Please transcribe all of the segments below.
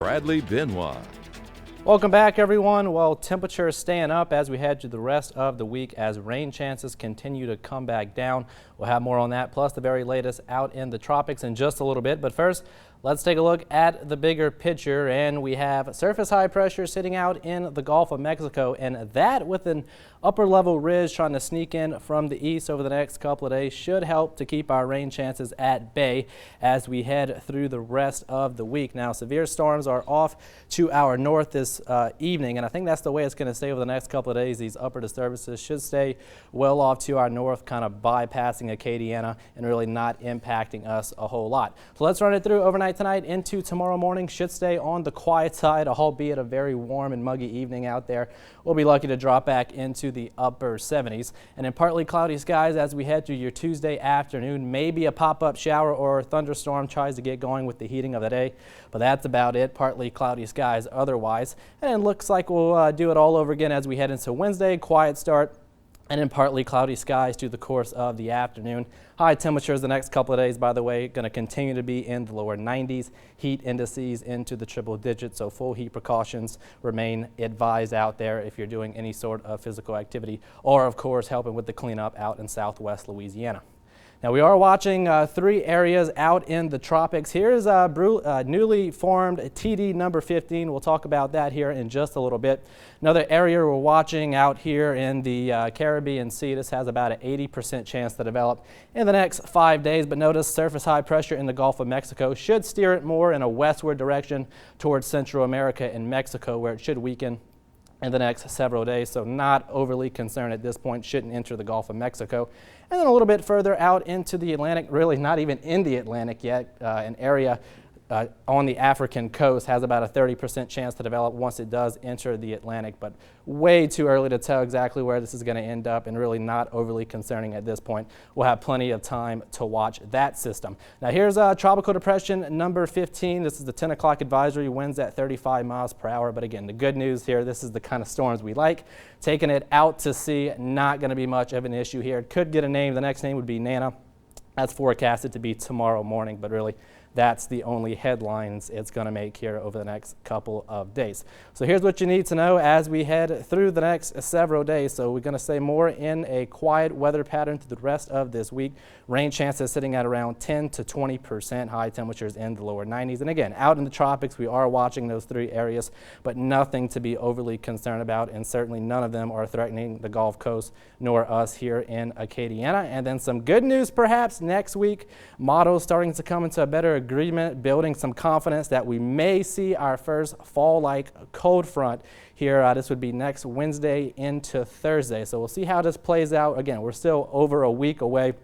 Bradley Benoit. Welcome back, everyone. Well, temperatures staying up as we head to the rest of the week as rain chances continue to come back down. We'll have more on that, plus the very latest out in the tropics in just a little bit. But first, let's take a look at the bigger picture, and we have surface high pressure sitting out in the Gulf of Mexico, and that with an upper level ridge trying to sneak in from the east over the next couple of days should help to keep our rain chances at bay as we head through the rest of the week. Now, severe storms are off to our north this evening, and I think that's the way it's going to stay over the next couple of days. These upper disturbances should stay well off to our north, kind of bypassing Acadiana and really not impacting us a whole lot. So let's run it through overnight tonight into tomorrow morning. Should stay on the quiet side, albeit a very warm and muggy evening out there. We'll be lucky to drop back into the upper 70s, and in partly cloudy skies as we head through your Tuesday afternoon. Maybe a pop-up shower or thunderstorm tries to get going with the heating of the day, but that's about it. Partly cloudy skies otherwise, and it looks like we'll do it all over again as we head into Wednesday. Quiet start and in partly cloudy skies through the course of the afternoon. High temperatures the next couple of days, by the way, going to continue to be in the lower 90s. Heat indices into the triple digits, so full heat precautions remain advised out there if you're doing any sort of physical activity or, of course, helping with the cleanup out in southwest Louisiana. Now, we are watching three areas out in the tropics. Here's newly formed TD number 15. We'll talk about that here in just a little bit. Another area we're watching out here in the Caribbean Sea. This has about an 80% chance to develop in the next 5 days. But notice surface high pressure in the Gulf of Mexico should steer it more in a westward direction towards Central America and Mexico, where it should weaken in the next several days, so not overly concerned at this point. Shouldn't enter the Gulf of Mexico. And then a little bit further out into the Atlantic, really not even in the Atlantic yet, an area on the African coast has about a 30% chance to develop once it does enter the Atlantic, but way too early to tell exactly where this is going to end up, and really not overly concerning at this point. We'll have plenty of time to watch that system. Now, here's tropical depression number 15. This is the 10 o'clock advisory, winds at 35 miles per hour. But again, the good news here, this is the kind of storms we like. Taking it out to sea, not going to be much of an issue here. It could get a name. The next name would be Nana. That's forecasted to be tomorrow morning, but really that's the only headlines it's going to make here over the next couple of days. So here's what you need to know as we head through the next several days. So we're going to stay more in a quiet weather pattern through the rest of this week. Rain chances sitting at around 10 to 20%, high temperatures in the lower 90s. And again, out in the tropics, we are watching those three areas, but nothing to be overly concerned about, and certainly none of them are threatening the Gulf Coast nor us here in Acadiana. And then some good news perhaps next week. Models starting to come into a better agreement, building some confidence that we may see our first fall-like cold front here. This would be next Wednesday into Thursday. So we'll see how this plays out. Again, we're still over a week away.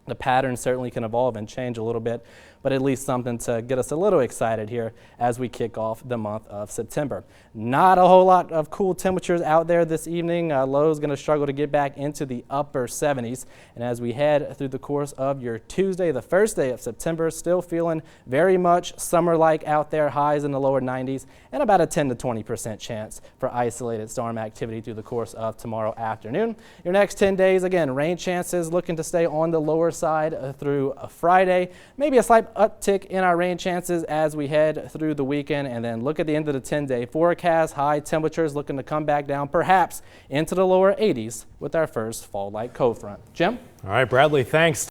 The pattern certainly can evolve and change a little bit, but at least something to get us a little excited here as we kick off the month of September. Not a whole lot of cool temperatures out there this evening. Lows going to struggle to get back into the upper 70s. And as we head through the course of your Tuesday, the first day of September, still feeling very much summer-like out there, highs in the lower 90s, and about a 10 to 20% chance for isolated storm activity through the course of tomorrow afternoon. Your next 10 days, again, rain chances looking to stay on the lower side through Friday. Maybe a slight uptick in our rain chances as we head through the weekend, and then look at the end of the 10-day forecast. High temperatures looking to come back down, perhaps into the lower 80s with our first fall-like cold front. Jim? All right, Bradley, thanks.